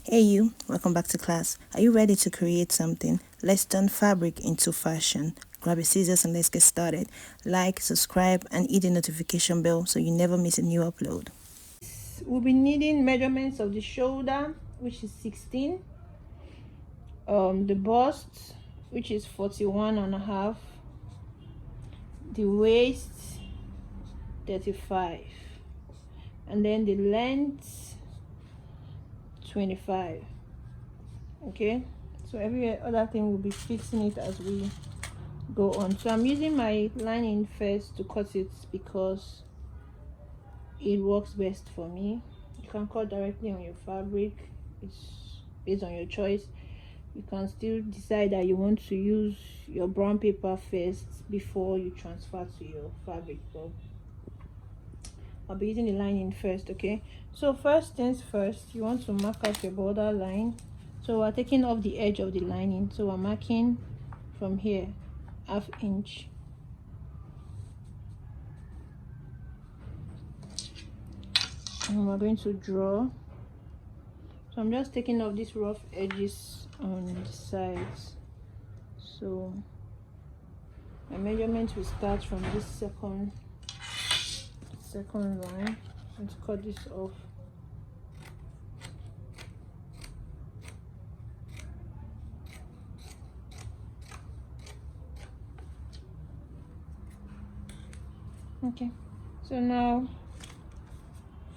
Hey you, welcome back to class. Are you ready to create something? Let's turn fabric into fashion. Grab your scissors and let's get started. Like, subscribe, and hit the notification bell so you never miss a new upload. We'll be needing measurements of the shoulder, which is 16, the bust, which is 41 and a half, the waist 35, and then the length 25. Okay, so every other thing will be fixing it as we go on. So I'm using my lining first to cut it because it works best for me. You can cut directly on your fabric, it's based on your choice. You can still decide that you want to use your brown paper first before you transfer to your fabric, but I'll be using the lining first. Okay, so first things first, you want to mark out your border line. So we're taking off the edge of the lining, so we're marking from here ½ inch. And we're going to draw. So I'm just taking off these rough edges on the sides. So my measurement will start from this second line. Let's cut this off. Okay, so now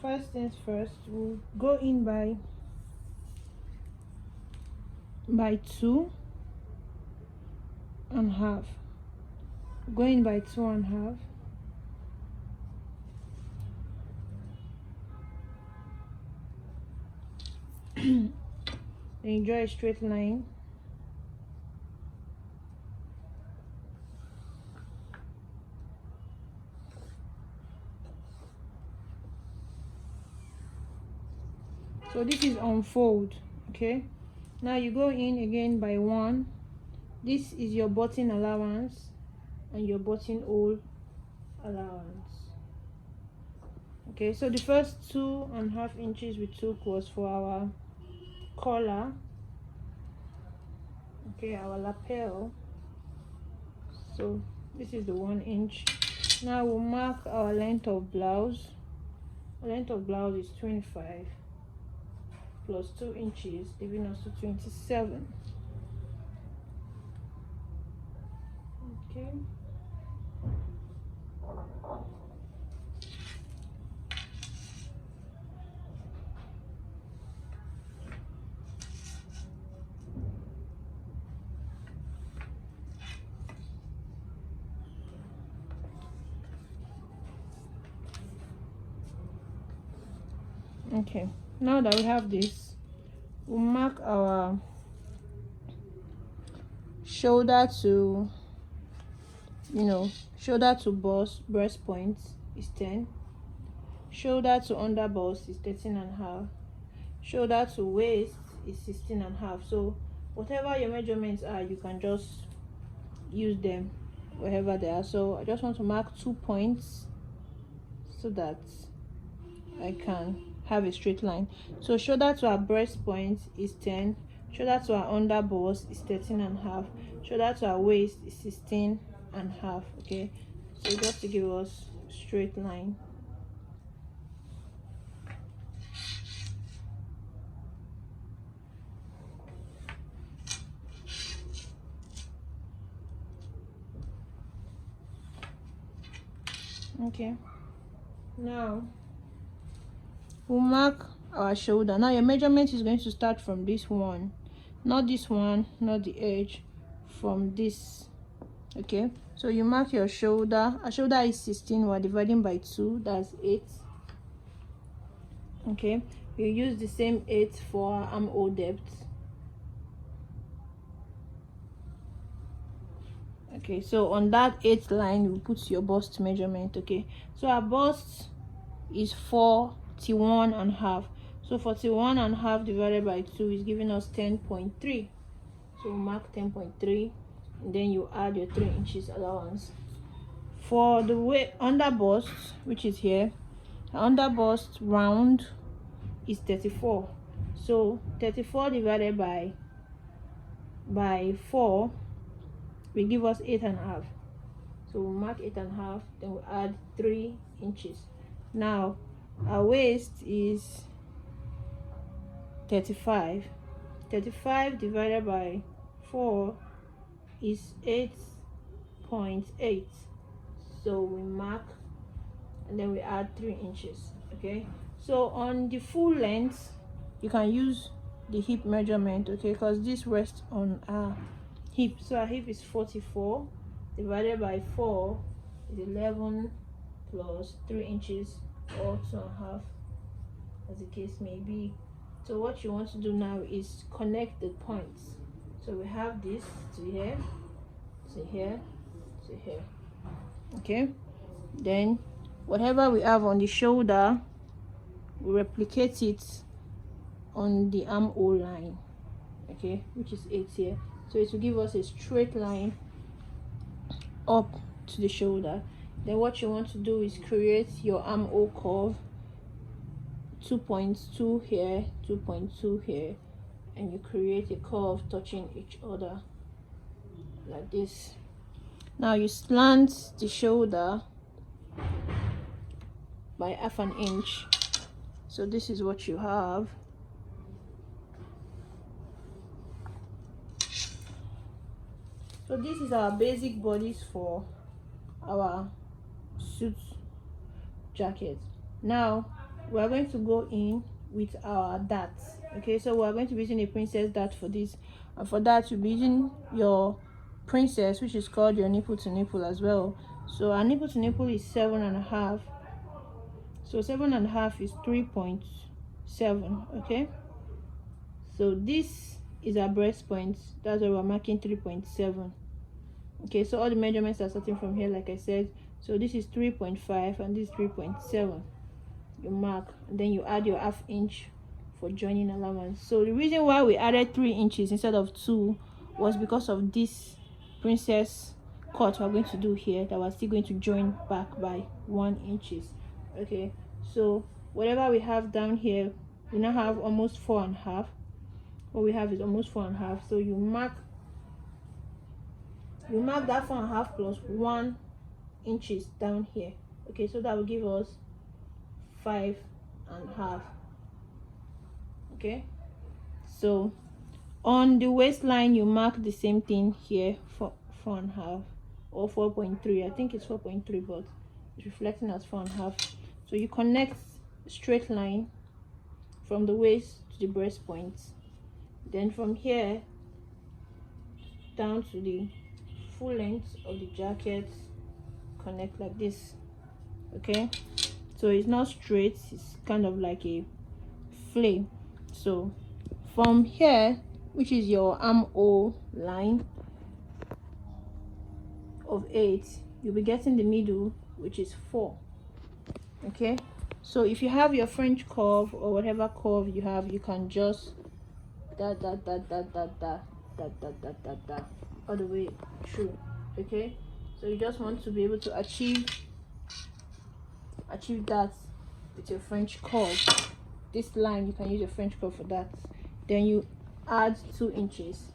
first things first, we'll go in by 2.5. Going by 2.5. Then you draw a straight line. So this is unfold. Okay, now you go in again by 1. This is your button allowance and your buttonhole allowance. Okay, so the first 2.5 inches we took was for our collar, okay, our lapel. So this is the 1 inch. Now we'll mark our length of blouse. The length of blouse is 25 plus 2 inches, giving us to 27. Okay, okay, now that we have this, we'll mark our shoulder to shoulder to breast point is 10, shoulder to under bust is 13.5, shoulder to waist is 16.5. So whatever your measurements are, you can just use them wherever they are. So I just want to mark 2 points so that I can have a straight line. So shoulder to our breast point is 10, shoulder to our under bust is 13.5, shoulder to our waist is 16.5. Okay, so just to give us straight line. Okay, now we'll mark our shoulder. Now your measurement is going to start from this one, not this one, not the edge, from this. Okay, so you mark your shoulder. Our shoulder is 16, we're dividing by 2, that's 8. Okay, you use the same 8 for our armhole depth. Okay, so on that 8th line you put your bust measurement. Okay, so our bust is 41.5. So 41.5 divided by 2 is giving us 10.3. So mark 10.3, and then you add your 3 inches allowance. For the way under bust, which is here, under bust round is 34. So 34 divided by 4 will give us 8.5. So we'll mark 8.5, then we'll add 3 inches. Now our waist is 35. 35 divided by 4 is 8.8. So we mark and then we add 3 inches. Okay, so on the full length you can use the hip measurement, okay, because this rests on our hip. So our hip is 44 divided by 4 is 11 plus 3 inches or 2.5, as the case may be. So what you want to do now is connect the points. So we have this to here, to here, to here. Okay, then whatever we have on the shoulder, we replicate it on the armhole line, okay, which is 8 here. So it will give us a straight line up to the shoulder. Then what you want to do is create your armhole curve, 2.2 here, 2.2 here, and you create a curve touching each other like this. Now you slant the shoulder by 1/2 inch. So this is what you have. So this is our basic bodies for our suit jacket. Now we are going to go in with our darts. Okay, so we are going to be using a princess dart for this, and for that you'll be using your princess, which is called your nipple to nipple as well. So our nipple to nipple is 7.5. So 7.5 is 3.7. okay, so this is our breast point. That's why we're marking 3.7. okay, so all the measurements are starting from here, like I said. So this is 3.5 and this is 3.7. you mark, and then you add your 1/2 inch for joining allowance. So the reason why we added 3 inches instead of 2 was because of this princess cut we're going to do here, that we're still going to join back by 1 inches. Okay, so whatever we have down here, we now have almost 4.5. what we have is almost 4.5. so you mark that 4.5 plus 1 inches down here. Okay, so that will give us 5.5. okay, so on the waistline you mark the same thing here for 4.5 or 4.3. I think it's 4.3, but it's reflecting as 4.5. so you connect straight line from the waist to the breast point, then from here down to the full length of the jacket, connect like this. Okay, so it's not straight, it's kind of like a flame. So from here, which is your armhole line of 8, you'll be getting the middle, which is 4. okay, so if you have your French curve or whatever curve you have, you can just all the way through. Okay, so you just want to be able to achieve that with your French curve. This line, you can use a French curve for that. Then you add 2 inches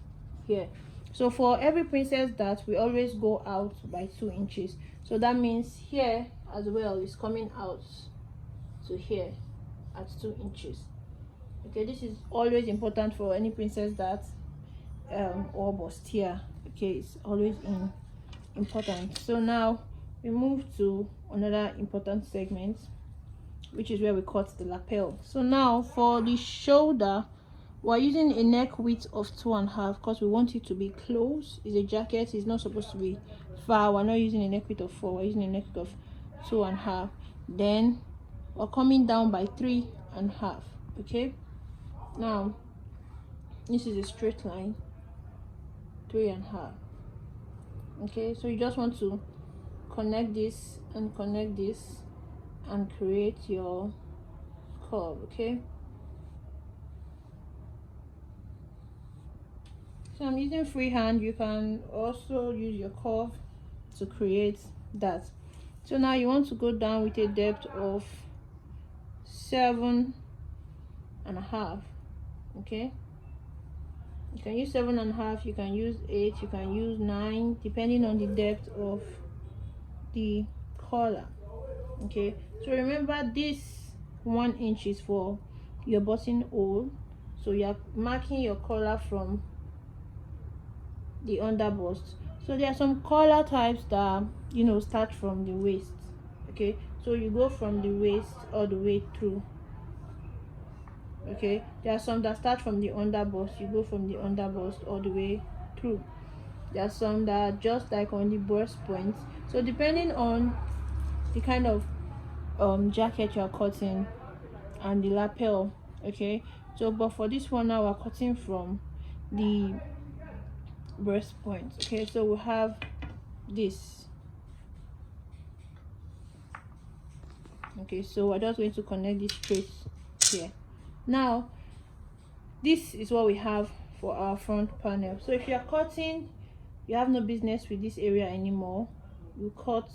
here. So for every princess dart, we always go out by 2 inches. So that means here as well is coming out to here at 2 inches. Okay, this is always important for any princess dart or bustier. Okay, it's always important. So now we move to another important segment, which is where we cut the lapel. So now for the shoulder, we're using a neck width of 2.5 because we want it to be close. It's a jacket, it's not supposed to be far. We're not using a neck width of 4, we're using a neck width of 2.5. Then we're coming down by 3.5. okay, now this is a straight line, 3.5. okay, so you just want to connect this and connect this and create your curve. Okay, so I'm using freehand. You can also use your curve to create that. So now you want to go down with a depth of 7.5. Okay, you can use 7.5, you can use 8, you can use 9, depending on the depth of the collar. Okay, so remember this 1 inch is for your buttonhole, so you're marking your collar from the underbust. So there are some collar types that, you know, start from the waist. Okay, so you go from the waist all the way through. Okay, there are some that start from the underbust, you go from the underbust all the way through. There are some that are just like on the breast point. So depending on the kind of jacket you're cutting and the lapel. Okay, so but for this one now, we're cutting from the breast point. Okay, so we have this. Okay, so we're just going to connect this straight here. Now this is what we have for our front panel. So if you're cutting, you have no business with this area anymore, you cut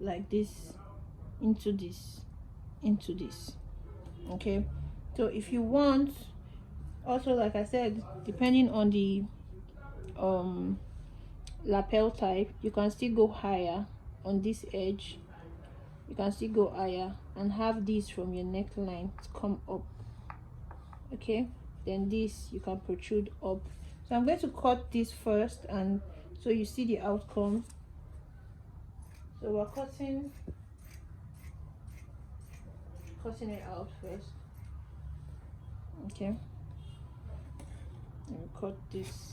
like this into this, into this. Okay, so if you want, also like I said, depending on the lapel type, you can still go higher on this edge, you can still go higher and have this from your neckline to come up. Okay, then this you can protrude up. So I'm going to cut this first, and so you see the outcome. So we're cutting it out first. Okay, and cut this.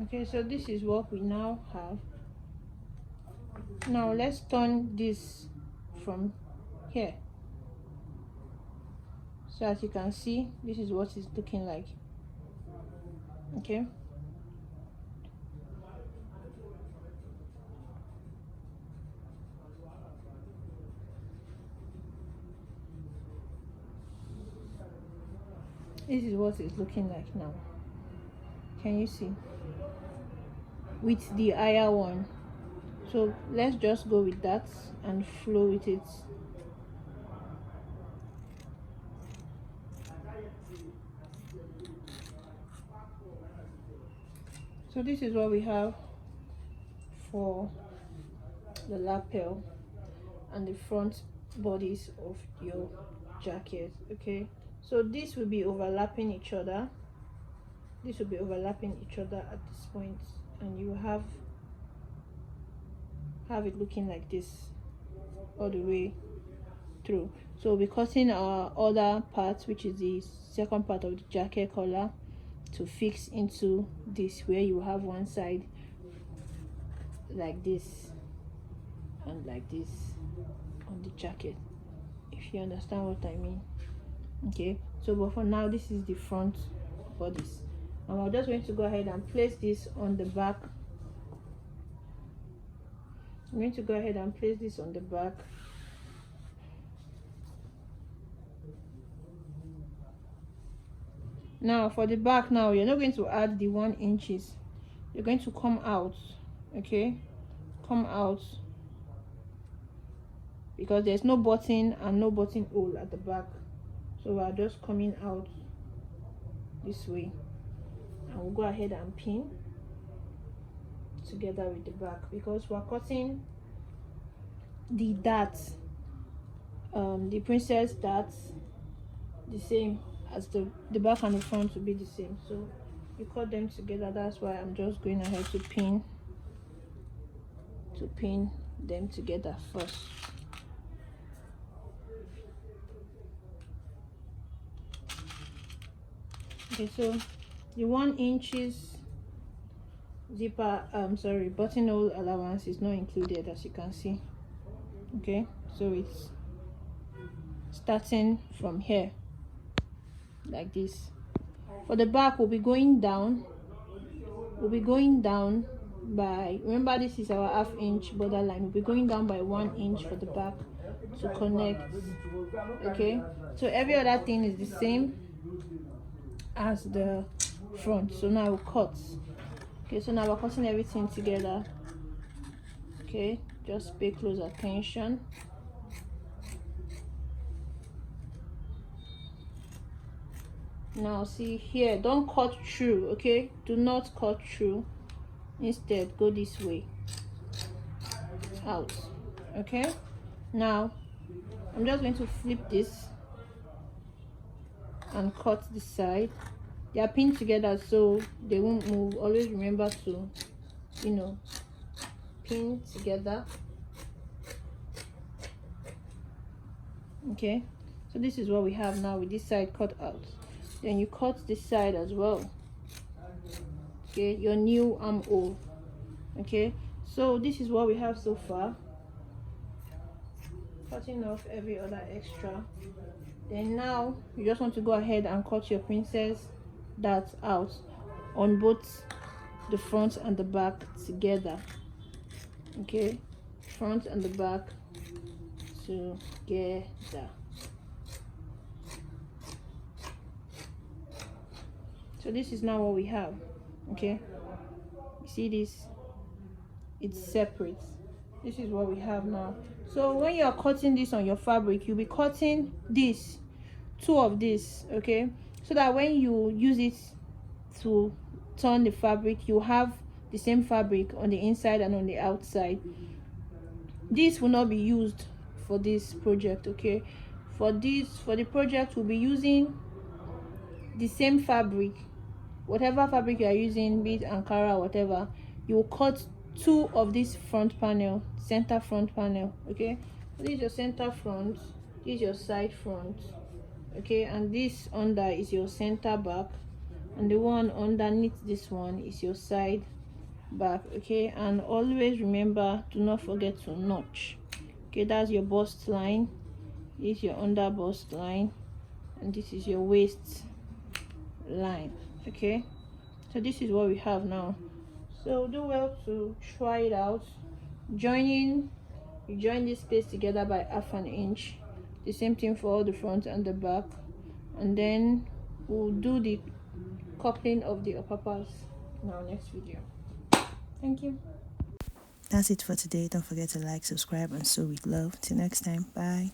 Okay, so this is what we now have. Now let's turn this from here, so as you can see, this is what it's looking like. Okay, this is what it's looking like now. Can you see? With the higher one. So let's just go with that and flow with it. So this is what we have for the lapel and the front bodies of your jacket. Okay, so this will be overlapping each other, this will be overlapping each other at this point, and you have it looking like this all the way through. So we'll be cutting our other part, which is the second part of the jacket collar, to fix into this, where you have one side like this and like this on the jacket, if you understand what I mean. Okay, so but for now, this is the front bodies, and we're just going to go ahead and place this on the back. I'm going to go ahead and place this on the back. Now for the back, now you're not going to add the 1 inches, you're going to come out. Okay, come out, because there's no button and no buttonhole at the back, so we're just coming out this way, and we'll go ahead and pin together with the back, because we're cutting the darts, the princess darts, the same as the back and the front will be the same, so you cut them together. That's why I'm just going ahead to pin them together first. Okay, so the 1 inches zipper buttonhole allowance is not included, as you can see. Okay, So it's starting from here like this. For the back, we'll be going down by, remember this is our half-inch borderline, we'll be going down by 1 inch for the back to connect. Okay, so every other thing is the same as the front. So now we'll cut. Okay, so now we're cutting everything together. Okay, just pay close attention. Now see here, don't cut through. Okay, do not cut through, instead go this way out. Okay, now I'm just going to flip this and cut this side. They are pinned together so they won't move. Always remember to, you know, pin together. Okay, so this is what we have now with this side cut out. Then you cut this side as well. Okay, your new armhole. Okay, so this is what we have so far. Cutting off every other extra. Then now you just want to go ahead and cut your princess dart out on both the front and the back together. Okay, front and the back together. So this is now what we have. Okay, you see this, it's separate. This is what we have now. So when you are cutting this on your fabric, you'll be cutting this, two of this, okay, so that when you use it to turn the fabric, you have the same fabric on the inside and on the outside. This will not be used for this project. Okay, for the project, we'll be using the same fabric, whatever fabric you are using, be it Ankara or whatever. You will cut two of this front panel, center front panel. Okay, so this is your center front, this is your side front. Okay, and this under is your center back, and the one underneath this one is your side back. Okay, and always remember, do not forget to notch. Okay, that's your bust line, this is your under bust line, and this is your waist line. Okay, so this is what we have now. So do well to try it out. You join this space together by 1/2 inch. The same thing for all the front and the back, and then we'll do the coupling of the upper parts in our next video. Thank you. That's it for today. Don't forget to like, subscribe, and sew with love. Till next time. Bye.